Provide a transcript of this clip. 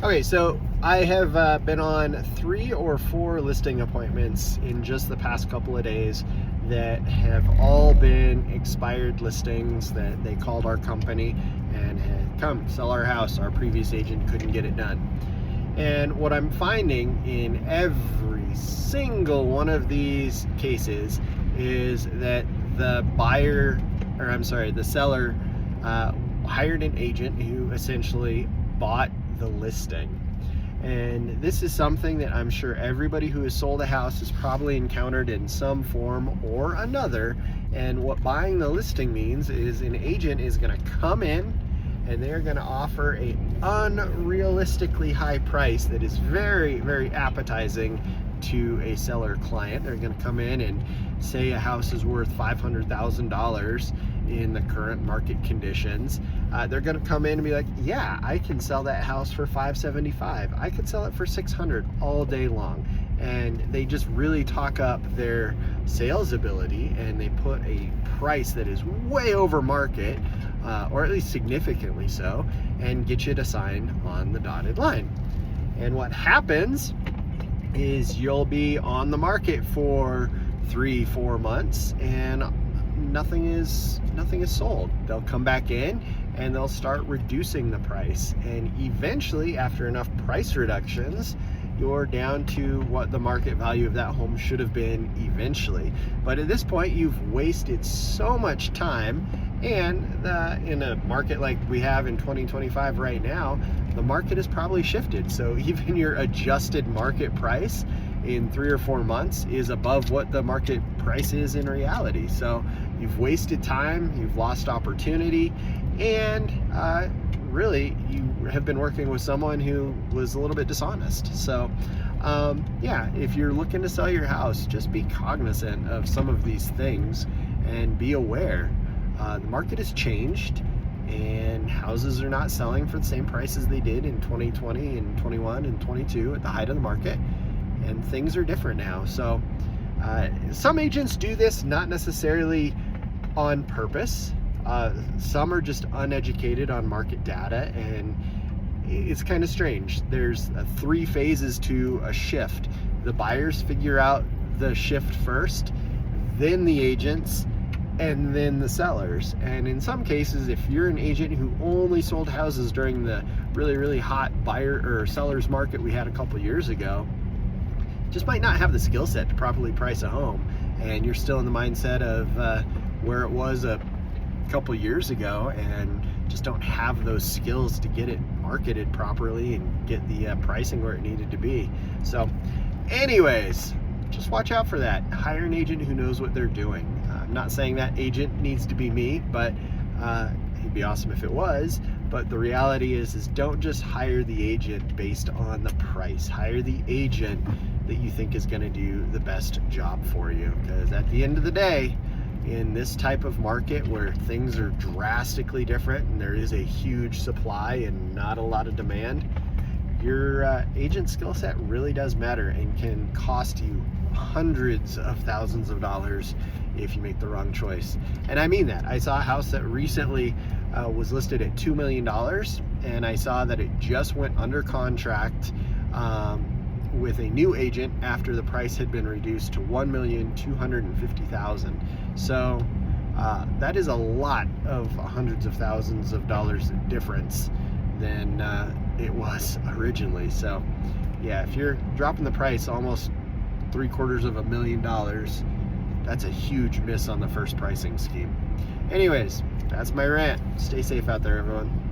Okay, so I have been on 3 or 4 listing appointments in just the past couple of days that have all been expired listings that they called our company and had come sell our house. Our previous agent couldn't get it done. And what I'm finding in every single one of these cases is that the seller hired an agent who essentially bought the listing. And this is something that I'm sure everybody who has sold a house has probably encountered in some form or another. And what buying the listing means is an agent is going to come in and they're going to offer a unrealistically high price that is very, very appetizing to a seller client. They're going to come in and say a house is worth $500,000 in the current market conditions. They're going to come in and be like, yeah, I can sell that house for $575. I could sell it for $600 all day long. And they just really talk up their sales ability, and they put a price that is way over market, or at least significantly so, and get you to sign on the dotted line. And what happens is you'll be on the market for 3-4 months and nothing is sold. They'll come back in and they'll start reducing the price, and eventually, after enough price reductions, you're down to what the market value of that home should have been eventually. But at this point, you've wasted so much time, and in a market like we have in 2025 right now, the market has probably shifted. So even your adjusted market price in 3 or 4 months is above what the market price is in reality. So you've wasted time, you've lost opportunity, and really you have been working with someone who was a little bit dishonest. So yeah, if you're looking to sell your house, just be cognizant of some of these things and be aware. The market has changed, and houses are not selling for the same prices they did in 2020 and 21 and 22 at the height of the market, and things are different now. So some agents do this not necessarily on purpose. Some are just uneducated on market data, and it's kind of strange. There's 3 phases to a shift. The buyers figure out the shift first, then the agents, and then the sellers. And in some cases, if you're an agent who only sold houses during the really, really hot buyer or sellers market we had a couple years ago, just might not have the skill set to properly price a home, and you're still in the mindset of where it was a couple years ago, and just don't have those skills to get it marketed properly and get the pricing where it needed to be. So anyways, just watch out for that. Hire an agent who knows what they're doing. I'm not saying that agent needs to be me, but it'd be awesome if it was. But the reality is don't just hire the agent based on the price. Hire the agent that you think is going to do the best job for you, because at the end of the day, in this type of market where things are drastically different and there is a huge supply and not a lot of demand, your agent skill set really does matter and can cost you hundreds of thousands of dollars if you make the wrong choice. And I mean that. I saw a house that recently was listed at $2 million, and I saw that it just went under contract with a new agent after the price had been reduced to $1,250,000. So that is a lot of hundreds of thousands of dollars difference than it was originally. So yeah, if you're dropping the price almost $750,000, that's a huge miss on the first pricing scheme. Anyways, that's my rant. Stay safe out there, everyone.